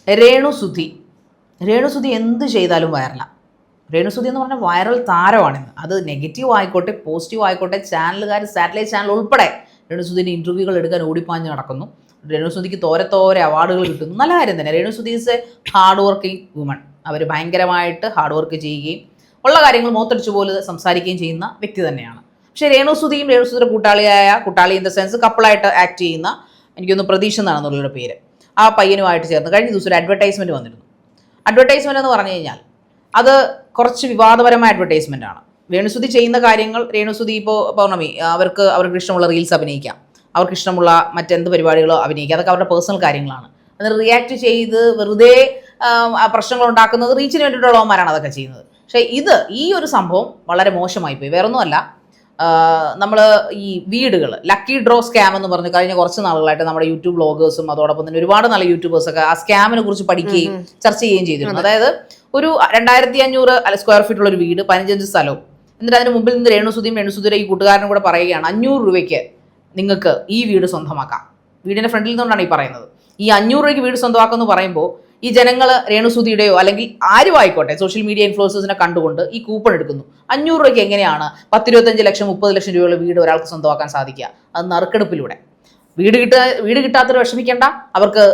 രേണുസുധി എന്ത് ചെയ്താലും വൈറലാണ്. രേണുസുധി എന്ന് പറഞ്ഞാൽ വൈറൽ താരമാണിന്ന്. അത് നെഗറ്റീവ് ആയിക്കോട്ടെ പോസിറ്റീവ് ആയിക്കോട്ടെ, ചാനലുകാർ സാറ്റലൈറ്റ് ചാനൽ ഉൾപ്പെടെ രേണുസുധിൻ്റെ ഇൻ്റർവ്യൂകൾ എടുക്കാൻ ഓടിപ്പാഞ്ഞ് നടക്കുന്നു. രേണുസുധിക്ക് തോരെ അവാർഡുകൾ കിട്ടുന്നു. നല്ല കാര്യം തന്നെ. Renu Sudhi is a hard working woman. അവർ ഭയങ്കരമായിട്ട് ഹാർഡ് വർക്ക് ചെയ്യുകയും ഉള്ള കാര്യങ്ങൾ മുഖത്തടിച്ചു പോലെ സംസാരിക്കുകയും ചെയ്യുന്ന വ്യക്തി തന്നെയാണ്. പക്ഷേ രേണുസുധിയുടെ കൂട്ടാളി ഇൻ ദ സെൻസ് കപ്പിളായിട്ട് ആക്ട് ചെയ്യുന്ന, എനിക്കൊന്ന് പ്രതീക്ഷ എന്നാണെന്നുള്ളൊരു പേര്, ആ പയ്യനുമായിട്ട് ചേർന്ന് കഴിഞ്ഞ ദിവസം ഒരു അഡ്വർടൈസ്മെൻറ്റ് വന്നിരുന്നു. അഡ്വർടൈസ്മെൻ്റ് എന്ന് പറഞ്ഞു കഴിഞ്ഞാൽ അത് കുറച്ച് വിവാദപരമായ അഡ്വർടൈസ്മെൻ്റ് ആണ്. രേണുസുധി ചെയ്യുന്ന കാര്യങ്ങൾ, രേണുസുധി ഇപ്പോൾ പൗർണമി അവർക്ക് ഇഷ്ടമുള്ള റീൽസ് അഭിനയിക്കാം, അവർക്ക് ഇഷ്ടമുള്ള മറ്റെന്ത് പരിപാടികളോ അഭിനയിക്കാം, അതൊക്കെ അവരുടെ പേഴ്സണൽ കാര്യങ്ങളാണ്. അതിന് റിയാക്ട് ചെയ്ത് വെറുതെ പ്രശ്നങ്ങൾ ഉണ്ടാക്കുന്നത് റീച്ചിന് വേണ്ടിയിട്ടുള്ളവന്മാരാണ് അതൊക്കെ ചെയ്യുന്നത്. പക്ഷേ ഈ ഒരു സംഭവം വളരെ മോശമായിപ്പോയി. വേറൊന്നുമല്ല, നമ്മൾ ഈ വീടുകൾ ലക്കി ഡ്രോ സ്കാം എന്ന് പറഞ്ഞ് കഴിഞ്ഞ കുറച്ച് നാളുകളായിട്ട് നമ്മുടെ യൂട്യൂബ് വ്ളോഗേഴ്സും അതോടൊപ്പം തന്നെ ഒരുപാട് നല്ല യൂട്യൂബേഴ്സൊക്കെ ആ സ്കാമിനെ കുറിച്ച് പഠിക്കുകയും ചർച്ച ചെയ്യുകയും ചെയ്തിരുന്നു. അതായത് ഒരു 2500 സ്ക്വയർ ഫീറ്റുള്ള ഒരു വീട്, 15 സ്ഥലവും, എന്നിട്ട് അതിന് മുമ്പിൽ നിന്ന് രേണുസുധിയുടെ ഈ കൂട്ടുകാരനും കൂടെ പറയുകയാണ് 500 രൂപയ്ക്ക് നിങ്ങൾക്ക് ഈ വീട് സ്വന്തമാക്കാം. വീടിൻ്റെ ഫ്രണ്ടിൽ നിന്നുകൊണ്ടാണ് ഈ പറയുന്നത്. ഈ 500 രൂപയ്ക്ക് വീട് സ്വന്തമാക്കുമെന്ന് പറയുമ്പോൾ ഈ ജനങ്ങൾ രേണുസുധിയുടെയോ അല്ലെങ്കിൽ ആരും ആയിക്കോട്ടെ സോഷ്യൽ മീഡിയ ഇൻഫ്ലുവൻസേഴ്സിനെ കണ്ടുകൊണ്ട് ഈ കൂപ്പൺ എടുക്കുന്നു. 500 രൂപയ്ക്ക് എങ്ങനെയാണ് 10-25 ലക്ഷം 30 ലക്ഷം രൂപയുള്ള വീട് ഒരാൾക്ക് സ്വന്തമാക്കാൻ സാധിക്കുക? അത് നറുക്കെടുപ്പിലൂടെ. വീട് കിട്ടാത്തവർ വിഷമിക്കേണ്ട. അവർക്ക്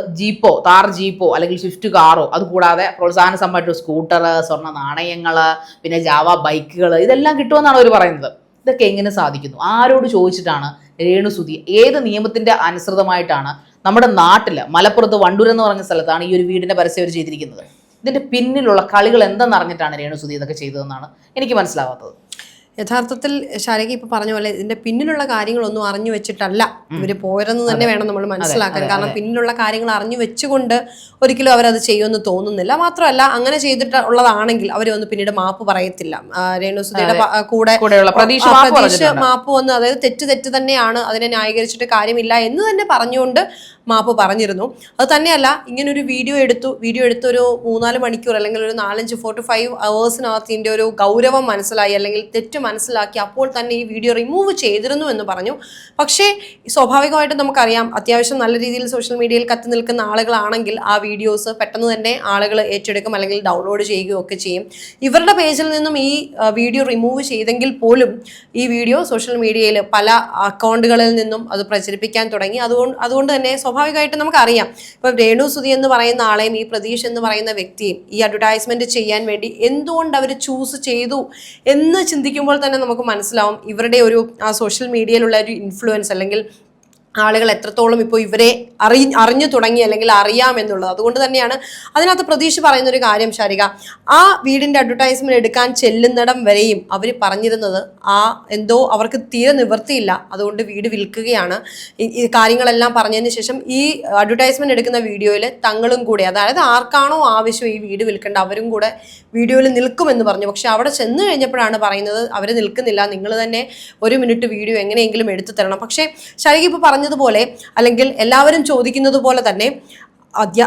താർ ജീപ്പോ അല്ലെങ്കിൽ സ്വിഫ്റ്റ് കാറോ, അതുകൂടാതെ പ്രോത്സാഹന സമ്പന്നമായിട്ട് സ്കൂട്ടർ, സ്വർണ്ണ നാണയങ്ങൾ, പിന്നെ ജാവ ബൈക്കുകൾ, ഇതെല്ലാം കിട്ടുമെന്നാണ് അവർ പറയുന്നത്. ഇതൊക്കെ എങ്ങനെ സാധിക്കുന്നു? ആരോട് ചോദിച്ചിട്ടാണ് രേണുസുധി, ഏത് നിയമത്തിന്റെ അനുസൃതമായിട്ടാണ് നമ്മുടെ നാട്ടിൽ മലപ്പുറത്ത് വണ്ടൂർ എന്ന് പറഞ്ഞ സ്ഥലത്താണ് ഈ ഒരു വീടിന്റെ പരസ്യം അവർ ചെയ്തിരിക്കുന്നത്? ഇതിന്റെ പിന്നിലുള്ള കളികൾ എന്തെന്നറിഞ്ഞിട്ടാണ് രേണുസുധി ഇതൊക്കെ ചെയ്തതെന്നാണ് എനിക്ക് മനസ്സിലാവാത്തത്. യഥാർത്ഥത്തിൽ ശാരിക ഇപ്പൊ പറഞ്ഞ പോലെ ഇതിന്റെ പിന്നിലുള്ള കാര്യങ്ങളൊന്നും അറിഞ്ഞു വെച്ചിട്ടല്ല ഇവര് പോരെന്ന് തന്നെ വേണം നമ്മൾ മനസ്സിലാക്കാൻ. കാരണം പിന്നിലുള്ള കാര്യങ്ങൾ അറിഞ്ഞു വെച്ചുകൊണ്ട് ഒരിക്കലും അവരത് ചെയ്യുമെന്ന് തോന്നുന്നില്ല. മാത്രമല്ല, അങ്ങനെ ചെയ്തിട്ടുള്ളതാണെങ്കിൽ അവർ വന്ന് പിന്നീട് മാപ്പ് പറയത്തില്ല. രേണുസുധിയുടെ കൂടെ പ്രതീക്ഷ മാപ്പ് വന്ന്, അതായത് തെറ്റ് തന്നെയാണ്, അതിനെ ന്യായീകരിച്ചിട്ട് കാര്യമില്ല എന്ന് തന്നെ പറഞ്ഞുകൊണ്ട് മാപ്പ് പറഞ്ഞിരുന്നു. അത് തന്നെയല്ല, ഇങ്ങനൊരു വീഡിയോ എടുത്ത് ഒരു 3-4 മണിക്കൂർ അല്ലെങ്കിൽ ഒരു 4-5 അവേഴ്സിനകത്ത് ഇതിൻ്റെ ഒരു ഗൗരവം മനസ്സിലായി അല്ലെങ്കിൽ തെറ്റ് മനസ്സിലാക്കി അപ്പോൾ തന്നെ ഈ വീഡിയോ റിമൂവ് ചെയ്തിരുന്നു എന്ന് പറഞ്ഞു. പക്ഷേ സ്വാഭാവികമായിട്ടും നമുക്കറിയാം, അത്യാവശ്യം നല്ല രീതിയിൽ സോഷ്യൽ മീഡിയയിൽ കത്തി നിൽക്കുന്ന ആളുകളാണെങ്കിൽ ആ വീഡിയോസ് പെട്ടെന്ന് തന്നെ ആളുകൾ ഏറ്റെടുക്കും അല്ലെങ്കിൽ ഡൗൺലോഡ് ചെയ്യുകയും ഒക്കെ ചെയ്യും. ഇവരുടെ പേജിൽ നിന്നും ഈ വീഡിയോ റിമൂവ് ചെയ്തെങ്കിൽ പോലും ഈ വീഡിയോ സോഷ്യൽ മീഡിയയിൽ പല അക്കൗണ്ടുകളിൽ നിന്നും അത് പ്രചരിപ്പിക്കാൻ തുടങ്ങി. അതുകൊണ്ട് തന്നെ സ്വാഭാവികമായിട്ടും നമുക്കറിയാം, ഇപ്പം രേണുസുധി എന്ന് പറയുന്ന ആളെയും ഈ പ്രതീഷ് എന്ന് പറയുന്ന വ്യക്തിയും ഈ അഡ്വർടൈസ്മെന്റ് ചെയ്യാൻ വേണ്ടി എന്തുകൊണ്ട് അവർ ചൂസ് ചെയ്തു എന്ന് ചിന്തിക്കുമ്പോൾ തന്നെ നമുക്ക് മനസ്സിലാവും ഇവരുടെ ഒരു ആ സോഷ്യൽ മീഡിയയിലുള്ള ഒരു ഇൻഫ്ലുവൻസ് അല്ലെങ്കിൽ ആളുകൾ എത്രത്തോളം ഇപ്പോൾ ഇവരെ അറിഞ്ഞു തുടങ്ങി അല്ലെങ്കിൽ അറിയാമെന്നുള്ളത്. അതുകൊണ്ട് തന്നെയാണ് അതിനകത്ത് പ്രതീക്ഷ പറയുന്നൊരു കാര്യം ശാരിക, ആ വീടിൻ്റെ അഡ്വർടൈസ്മെന്റ് എടുക്കാൻ ചെല്ലുന്നിടം വരെയും അവർ പറഞ്ഞിരുന്നത് എന്തോ അവർക്ക് തീരെ നിവൃത്തിയില്ല, അതുകൊണ്ട് വീട് വിൽക്കുകയാണ്. ഈ കാര്യങ്ങളെല്ലാം പറഞ്ഞതിന് ശേഷം ഈ അഡ്വർടൈസ്മെന്റ് എടുക്കുന്ന വീഡിയോയിൽ തങ്ങളും കൂടെ, അതായത് ആർക്കാണോ ആവശ്യം ഈ വീട് വിൽക്കേണ്ട അവരും കൂടെ വീഡിയോയിൽ നിൽക്കുമെന്ന് പറഞ്ഞു. പക്ഷെ അവിടെ ചെന്ന് കഴിഞ്ഞപ്പോഴാണ് പറയുന്നത് അവർ നിൽക്കുന്നില്ല, നിങ്ങൾ തന്നെ 1 മിനിറ്റ് വീഡിയോ എങ്ങനെയെങ്കിലും എടുത്തു തരണം. പക്ഷേ ശാരിക ഇപ്പോൾ പറഞ്ഞതുപോലെ അല്ലെങ്കിൽ എല്ലാവരും ചോദിക്കുന്നത് പോലെ തന്നെ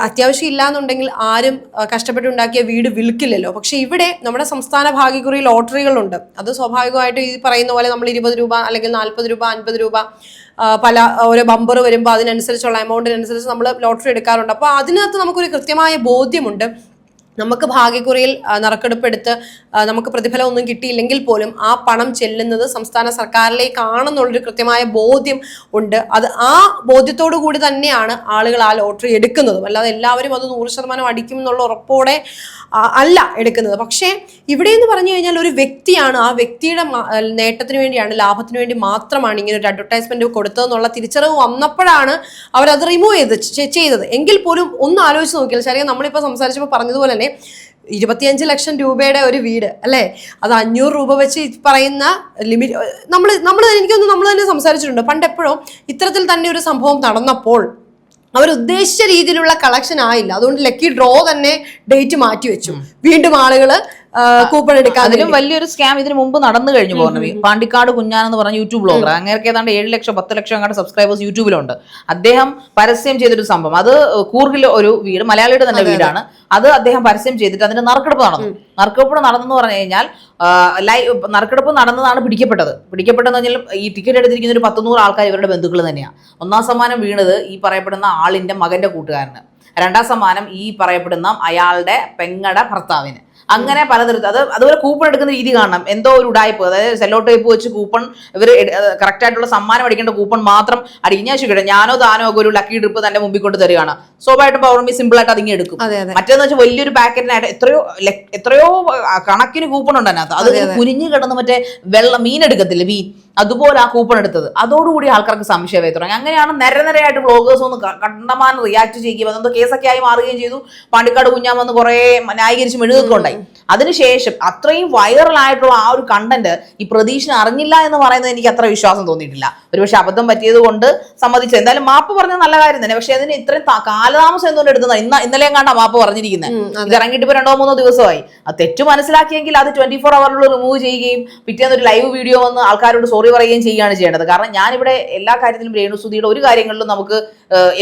അത്യാവശ്യം ഇല്ലാന്നുണ്ടെങ്കിൽ ആരും കഷ്ടപ്പെട്ടുണ്ടാക്കിയ വീട് വിൽക്കില്ലല്ലോ. പക്ഷെ ഇവിടെ നമ്മുടെ സംസ്ഥാന ഭാഗ്യക്കുറി ലോട്ടറികളുണ്ട്. അത് സ്വാഭാവികമായിട്ടും ഈ പറയുന്ന പോലെ നമ്മൾ 20 രൂപ അല്ലെങ്കിൽ 40 രൂപ 50 രൂപ പല ഓരോ ബമ്പർ വരുമ്പോൾ അതിനനുസരിച്ചുള്ള എമൗണ്ടിനനുസരിച്ച് നമ്മൾ ലോട്ടറി എടുക്കാറുണ്ട്. അപ്പോൾ അതിനകത്ത് നമുക്കൊരു കൃത്യമായ ബോധ്യമുണ്ട്. നമുക്ക് ഭാഗ്യക്കുറിയിൽ നറുക്കെടുപ്പെടുത്ത് നമുക്ക് പ്രതിഫലം ഒന്നും കിട്ടിയില്ലെങ്കിൽ പോലും ആ പണം ചെല്ലുന്നത് സംസ്ഥാന സർക്കാരിലേക്കാണെന്നുള്ളൊരു കൃത്യമായ ബോധ്യം ഉണ്ട്. അത് ആ ബോധ്യത്തോടു കൂടി തന്നെയാണ് ആളുകൾ ആ ലോട്ടറി എടുക്കുന്നതും. അല്ലാതെ എല്ലാവരും അത് 100% അടിക്കും എന്നുള്ള ഉറപ്പോടെ അല്ല എടുക്കുന്നത്. പക്ഷേ ഇവിടെ എന്ന് പറഞ്ഞു കഴിഞ്ഞാൽ ഒരു വ്യക്തിയാണ്, ആ വ്യക്തിയുടെ നേട്ടത്തിന് വേണ്ടിയാണ്, ലാഭത്തിന് വേണ്ടി മാത്രമാണ് ഇങ്ങനെ ഒരു അഡ്വർടൈസ്മെന്റ് കൊടുത്തതെന്നുള്ള തിരിച്ചറിവ് വന്നപ്പോഴാണ് അവരത് റിമൂവ് ചെയ്തത്. എങ്കിൽ പോലും ഒന്ന് ആലോചിച്ച് നോക്കിയാൽ ശരിയാ, നമ്മളിപ്പോൾ സംസാരിച്ചപ്പോൾ പറഞ്ഞതുപോലെ തന്നെ 25 ലക്ഷം രൂപയുടെ ഒരു വീട് അല്ലേ, അത് 500 രൂപ വെച്ച് പറയുന്ന ലിമിറ്റ് നമ്മൾ എനിക്കൊന്ന് നമ്മൾ തന്നെ സംസാരിച്ചിട്ടുണ്ട്. പണ്ട് എപ്പോഴും ഇത്തരത്തിൽ തന്നെ ഒരു സംഭവം നടന്നപ്പോൾ അവർ ഉദ്ദേശിച്ച രീതിയിലുള്ള കളക്ഷൻ ആയില്ല. അതുകൊണ്ട് ലക്കി ഡ്രോ തന്നെ ഡേറ്റ് മാറ്റി വെച്ചു. വീണ്ടും ആളുകൾ കൂപ്പൺ എടുക്കാൻ. അതിലും വലിയൊരു സ്കാം ഇതിന് മുമ്പ് നടന്നു കഴിഞ്ഞു പോകുന്നത്. പാണ്ടിക്കാട് കുഞ്ഞാൻ എന്ന് പറഞ്ഞ യൂട്യൂബ് ബ്ലോഗർ, അങ്ങനെയൊക്കെ ഏതാണ്ട് 7 ലക്ഷം 10 ലക്ഷം അങ്ങോട്ട് സബ്സ്ക്രൈബേഴ്സ് യൂട്യൂബിലുണ്ട്. അദ്ദേഹം പരസ്യം ചെയ്തൊരു സംഭവം, അത് കൂർഗിലെ ഒരു വീട്, മലയാളിയുടെ തന്നെ വീടാണ്, അത് അദ്ദേഹം പരസ്യം ചെയ്തിട്ട് അതിന്റെ നറുക്കെടുപ്പ് നടന്നെന്ന് പറഞ്ഞു കഴിഞ്ഞാൽ നറുക്കെടുപ്പ് നടന്നതാണ് പിടിക്കപ്പെട്ടതെന്ന് പറഞ്ഞാൽ ഈ ടിക്കറ്റ് എടുത്തിരിക്കുന്ന ഒരു 100 ആൾക്കാർ ഇവരുടെ ബന്ധുക്കൾ തന്നെയാണ്. 1ാം സമ്മാനം വീണത് ഈ പറയപ്പെടുന്ന ആളിന്റെ മകന്റെ കൂട്ടുകാരന്. രണ്ടാം സമ്മാനം ഈ പറയപ്പെടുന്ന അയാളുടെ പെങ്ങടെ ഭർത്താവിന്. അങ്ങനെ പലതരത്തിൽ അതുപോലെ കൂപ്പൺ എടുക്കുന്ന രീതി കാണണം. എന്തോ ഒരു ഉടായ്പ്, അതായത് സെല്ലോ ടേപ്പ് വെച്ച് കൂപ്പൺ ഇവർ കറക്റ്റ് ആയിട്ടുള്ള സമ്മാനം അടിക്കേണ്ട കൂപ്പൺ മാത്രം അടിക്കും. ഞാൻ ചോദിക്കട്ടെ, ഞാനോ താനോ ഒക്കെ ഒരു ലക്കി ട്രിപ്പ് തന്റെ മുമ്പിൽ കൊണ്ട് തരികയാണ്, സ്വാഭാവികമായിട്ടും പൗർണമി സിമ്പിൾ ആയിട്ട് അതിങ്ങനെ എടുക്കും. മറ്റേന്ന് വെച്ചാൽ വലിയൊരു പാക്കറ്റിനായിട്ട് എത്രയോ കണക്കിന് കൂപ്പൺ ഉണ്ട് അതിനകത്ത്. അത് കുനിഞ്ഞു കിടന്ന് മറ്റേ മീൻ എടുക്കത്തില്ല, മീൻ, അതുപോലെ ആ കൂപ്പൺ എടുത്തത്. അതോടുകൂടി ആൾക്കാർക്ക് സംശയമായി തുടങ്ങി. അങ്ങനെയാണ് നിരനിരയായിട്ട് വ്ളോഗേഴ്സ് ഒന്ന് കണ്ടമാനം റിയാക്ട് ചെയ്യുകയും അതെന്തോ കേസൊക്കെ ആയി മാറുകയും ചെയ്തു. പാണ്ടിക്കാട് കുഞ്ഞാൻ വന്ന് കുറെ ന്യായീകരിച്ച് മെഴുകൊക്കെ ഉണ്ടായി. അതിനുശേഷം അത്രയും വൈറൽ ആയിട്ടുള്ള ആ ഒരു കണ്ടന്റ് ഈ പ്രതീക്ഷ അറിഞ്ഞില്ല എന്ന് പറയുന്നത് എനിക്ക് അത്ര വിശ്വാസം തോന്നിയിട്ടില്ല. ഒരുപക്ഷെ അബദ്ധം പറ്റിയത് കൊണ്ട് സമ്മതിച്ചു. എന്തായാലും മാപ്പ് പറഞ്ഞ നല്ല കാര്യം തന്നെ. പക്ഷെ അതിന് ഇത്രയും കാലതാമസം എന്തുകൊണ്ട് എടുക്കുന്നത്? ഇന്നലെയും കണ്ടാ മാപ്പ് പറഞ്ഞിരിക്കുന്നത്. ഇത് ഇറങ്ങിയിട്ട് ഇപ്പൊ 2-3 ദിവസമായി. ആ തെറ്റ് മനസ്സിലാക്കിയെങ്കിൽ അത് 24 hours റിമൂവ് ചെയ്യുകയും പിറ്റേന്ന് ഒരു ലൈവ് വീഡിയോ വന്ന് ആൾക്കാരോട് സോറി പറയുകയും ചെയ്യുകയാണ് ചെയ്യേണ്ടത്. കാരണം ഞാനിവിടെ എല്ലാ കാര്യത്തിലും രേണുസുധിയുടെ ഒരു കാര്യങ്ങളിലും നമുക്ക്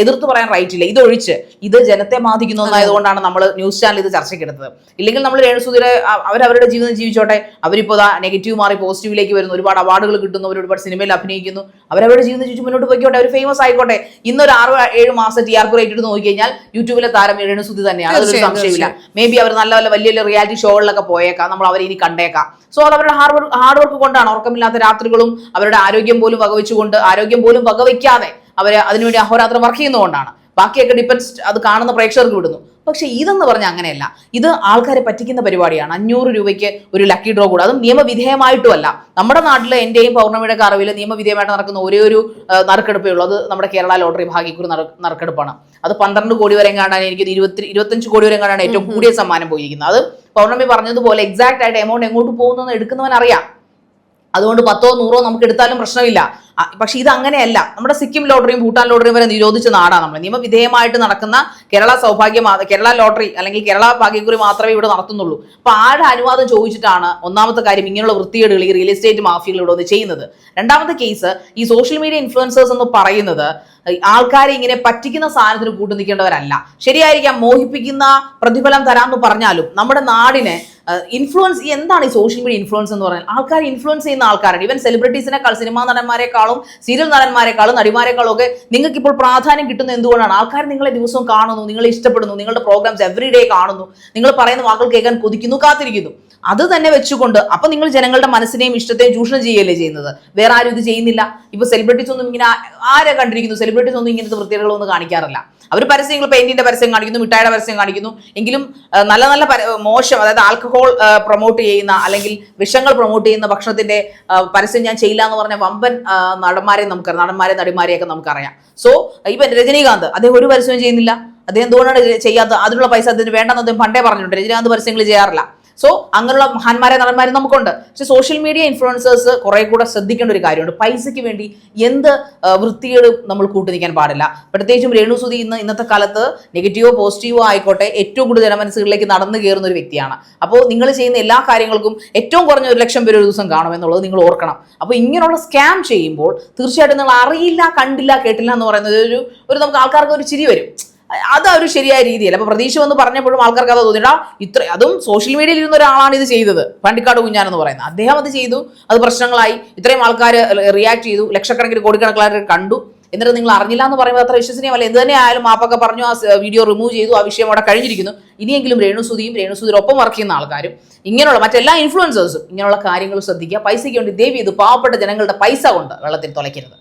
എതിർത്ത് പറയാൻ റൈറ്റ് ഇല്ല. ഇതൊഴിച്ച് ഇത് ജനത്തെ ബാധിക്കുന്ന ഒന്നായതുകൊണ്ടാണ് നമ്മൾ ന്യൂസ് ചാനൽ ഇത് ചർച്ചയ്ക്കെടുത്തത്. ഇല്ലെങ്കിൽ നമ്മൾ രേണുസുധിയുടെ അവരവരുടെ ജീവിതം ജീവിച്ചോട്ടെ. അവരിപ്പോൾ നെഗറ്റീവ് മാറി പോസിറ്റീവിലേക്ക് വരുന്നു, ഒരുപാട് അവാർഡുകൾ കിട്ടുന്നു, അവർ ഒരുപാട് സിനിമയിൽ അഭിനയിക്കുന്നു, അവരവരുടെ ജീവിതം ജീവിച്ച് മുന്നോട്ട് പോയിക്കോട്ടെ, അവർ ഫേമസ് ആയിക്കോട്ടെ. ഇന്നൊരു 6-7 മാസം TRP റേറ്റ് എടുത്ത് നോക്കി കഴിഞ്ഞാൽ യൂട്യൂബിലെ താരം രേണുസുധി തന്നെയാണ്, അതൊരു സംശയമില്ല. മേ ബി അവർ നല്ല വലിയ വലിയ റിയാലിറ്റി ഷോകളിലൊക്കെ പോയേക്കാം, നമ്മൾ അവരെ ഇനി കണ്ടേക്കാം. സോ അത് അവരുടെ ഹാർഡ് വർക്ക് കൊണ്ടാണ്. ഉറക്കമില്ലാത്ത രാത്രികളും അവരുടെ ആരോഗ്യം പോലും വകവയ്ക്കാതെ അവർ അതിനുവേണ്ടി അഹോരാത്രം വർക്ക് ചെയ്യുന്നതുകൊണ്ടാണ്. ബാക്കിയൊക്കെ ഡിപ്പെൻസ് അത് കാണുന്ന പ്രേക്ഷകർക്ക് വിടുന്നു. പക്ഷെ ഇതെന്ന് പറഞ്ഞാൽ അങ്ങനെയല്ല. ഇത് ആൾക്കാരെ പറ്റിക്കുന്ന പരിപാടിയാണ്. 500 രൂപയ്ക്ക് ഒരു ലക്കി ഡ്രോ കൂടെ, അതും നിയമവിധേയമായിട്ടുമല്ല. നമ്മുടെ നാട്ടിൽ എന്റെയും പൗർണമിയുടെ അറിവിൽ നിയമവിധേയമായിട്ട് നടക്കുന്ന ഒരേ ഒരു നറുക്കെടുപ്പേ ഉള്ളൂ. അത് നമ്മുടെ കേരള ലോട്ടറി ഭാഗ്യക്കുറി നറുക്കെടുപ്പാണ്. അത് 12 കോടി വരെ കാണാൻ, എനിക്ക് 25 കോടി വരെ കാണാൻ ഏറ്റവും കൂടിയ സമ്മാനം പോയിരിക്കുന്നത്. അത് പൗർണമി പറഞ്ഞതുപോലെ എക്സാക്ട് ആയിട്ട് എമൗണ്ട് എങ്ങോട്ട് പോകുന്നതെന്ന് എടുക്കുന്നവൻ അറിയാം. അതുകൊണ്ട് 10-100 നമുക്ക് എടുത്താലും പ്രശ്നമില്ല. പക്ഷെ ഇത് അങ്ങനെയല്ല. നമ്മുടെ സിക്കിം ലോട്ടറിയും ഭൂട്ടാൻ ലോട്ടറിയും വരെ നിരോധിച്ച നാടാണ് നമ്മൾ. നിയമവിധേയമായിട്ട് നടക്കുന്ന കേരള ലോട്ടറി അല്ലെങ്കിൽ കേരള ഭാഗ്യക്കുറി മാത്രമേ ഇവിടെ നടത്തുന്നുള്ളൂ. അപ്പൊ ആരുടെ അനുവാദം ചോദിച്ചിട്ടാണ് ഒന്നാമത്തെ കാര്യം ഇങ്ങനെയുള്ള വൃത്തികേടുകൾ ഈ റിയൽ എസ്റ്റേറ്റ് മാഫിയകൾ ഇവിടെ ഒന്ന് ചെയ്യുന്നത്. രണ്ടാമത്തെ കേസ്, ഈ സോഷ്യൽ മീഡിയ ഇൻഫ്ലുവൻസേഴ്സ് എന്ന് പറയുന്നത് ആൾക്കാരെ ഇങ്ങനെ പറ്റിക്കുന്ന സാധനത്തിന് കൂട്ടു നിൽക്കേണ്ടവരല്ല. ശരിയായിരിക്കാം, മോഹിപ്പിക്കുന്ന പ്രതിഫലം തരാമെന്ന് പറഞ്ഞാലും നമ്മുടെ നാടിനെ ഇൻഫ്ലുവൻസ് എന്താണ് ഈ സോഷ്യൽ മീഡിയ ഇൻഫ്ലുവൻസ് എന്ന് പറഞ്ഞാൽ? ആൾക്കാരെ ഇൻഫ്ലുവൻസ് ചെയ്യുന്ന ആൾക്കാരാണ്. ഈവൻ സെലിബ്രിറ്റീസിനേക്കാൾ, സിനിമാ നടന്മാരെക്കാളും സീരിയൽ നടന്മാരെക്കാളും നടിമാരെക്കാളും ഒക്കെ നിങ്ങൾക്ക് ഇപ്പോൾ പ്രാധാന്യം കിട്ടുന്ന എന്തുകൊണ്ടാണ്? ആൾക്കാർ നിങ്ങളെ ദിവസവും കാണുന്നു, നിങ്ങളെ ഇഷ്ടപ്പെടുന്നു, നിങ്ങളുടെ പ്രോഗ്രാംസ് എവറി ഡേ കാണുന്നു, നിങ്ങൾ പറയുന്ന വാക്കുകൾ കേൾക്കാൻ കൊതിക്കുന്നു, കാത്തിരിക്കുന്നു. അത് തന്നെ വെച്ചുകൊണ്ട് അപ്പൊ നിങ്ങൾ ജനങ്ങളുടെ മനസ്സിനെയും ഇഷ്ടത്തെയും ചൂഷണം ചെയ്യുകയല്ലേ ചെയ്യുന്നത്. വേറെ ആരും ഇത് ചെയ്യുന്നില്ല. ഇപ്പൊ സെലിബ്രിറ്റീസ് ഒന്നും ഇങ്ങനെ ആരെ കണ്ടിരിക്കുന്നു? സെലിബ്രിറ്റീസ് ഒന്നും ഇങ്ങനത്തെ വൃത്തികളൊന്നും കാണിക്കാറില്ല. അവർ പരസ്യങ്ങൾ പെയിന്റിന്റെ പരസ്യം കാണിക്കുന്നു, മിഠായിയുടെ പരസ്യം കാണിക്കുന്നു. എങ്കിലും നല്ല നല്ല മോശം, അതായത് ആൽക്കഹോൾ പ്രൊമോട്ട് ചെയ്യുന്ന അല്ലെങ്കിൽ വിഷങ്ങൾ പ്രൊമോട്ട് ചെയ്യുന്ന ഭക്ഷണത്തിന്റെ പരസ്യം ഞാൻ ചെയ്യില്ല എന്ന് പറഞ്ഞ വമ്പൻ നടിമാരെയൊക്കെ നമുക്കറിയാം. സോ ഇപ്പൊ രജനീകാന്ത്, അദ്ദേഹം ഒരു പരസ്യവും ചെയ്യുന്നില്ല. അദ്ദേഹം എന്തുകൊണ്ടാണ് ചെയ്യാത്തത്? അതിനുള്ള പൈസ അദ്ദേഹത്തിന് വേണ്ടെന്ന് അദ്ദേഹം പണ്ടേ പറഞ്ഞിട്ടുണ്ട്. രജനീകാന്ത് പരസ്യങ്ങൾ ചെയ്യാറില്ല. സോ അങ്ങനെയുള്ള മഹാന്മാരും നമുക്കുണ്ട്. പക്ഷെ സോഷ്യൽ മീഡിയ ഇൻഫ്ലുവൻസേഴ്സ് കുറെ കൂടെ ശ്രദ്ധിക്കേണ്ട ഒരു കാര്യമുണ്ട്. പൈസയ്ക്ക് വേണ്ടി എന്ത് വൃത്തികേടും നമ്മൾ കൂട്ടുനിൽക്കാൻ പാടില്ല. പ്രത്യേകിച്ചും രേണുസുധി ഇന്നത്തെ കാലത്ത് നെഗറ്റീവോ പോസിറ്റീവോ ആയിക്കോട്ടെ ഏറ്റവും കൂടുതൽ ജനമനസ്സുകളിലേക്ക് നടന്നു കയറുന്ന ഒരു വ്യക്തിയാണ്. അപ്പോൾ നിങ്ങൾ ചെയ്യുന്ന എല്ലാ കാര്യങ്ങൾക്കും ഏറ്റവും കുറഞ്ഞ 1 ലക്ഷം പേര് ഒരു ദിവസം കാണുമെന്നുള്ളത് നിങ്ങൾ ഓർക്കണം. അപ്പോൾ ഇങ്ങനെയുള്ള സ്കാം ചെയ്യുമ്പോൾ തീർച്ചയായിട്ടും നിങ്ങൾ അറിയില്ല, കണ്ടില്ല, കേട്ടില്ല എന്ന് പറയുന്നത് ഒരു നമുക്ക് ആൾക്കാർക്ക് ഒരു ചിരി വരും. അത് ഒരു ശരിയായ രീതിയല്ല. അപ്പൊ പ്രതീക്ഷ വന്ന് പറഞ്ഞപ്പോഴും ആൾക്കാർക്ക് അത് തോന്നിയിട്ടാ. അതും സോഷ്യൽ മീഡിയയിൽ ഇരുന്ന ഒരാളാണ് ഇത് ചെയ്തത്, പാണ്ടിക്കാട് കുഞ്ഞാൻ എന്ന് പറയുന്നത്. അദ്ദേഹം അത് ചെയ്തു, അത് പ്രശ്നങ്ങളായി, ഇത്രയും ആൾക്കാർ റിയാക്ട് ചെയ്തു, ലക്ഷക്കണക്കിന് കോടിക്കണക്കിന് കണ്ടു. എന്നിട്ട് നിങ്ങൾ അറിഞ്ഞില്ല എന്ന് പറയുമ്പോൾ അത്ര വിശ്വസനീയമല്ല. എന്ത് തന്നെ ആയാലും മാപ്പൊക്കെ പറഞ്ഞു, ആ വീഡിയോ റിമൂവ് ചെയ്തു, ആ വിഷയം അവിടെ കഴിഞ്ഞിരിക്കുന്നു. ഇനിയെങ്കിലും രേണുസുധിയോടൊപ്പം വർക്ക് ചെയ്യുന്ന ആൾക്കാരും ഇങ്ങനെയുള്ള മറ്റെല്ലാ ഇൻഫ്ലുവൻസേഴ്സും ഇങ്ങനെയുള്ള കാര്യങ്ങൾ ശ്രദ്ധിക്കുക. പൈസയ്ക്ക് വേണ്ടി ദയവ് ചെയ്ത് പാവപ്പെട്ട ജനങ്ങളുടെ പൈസ കൊണ്ട് വെള്ളത്തിൽ തുലയ്ക്കരുത്.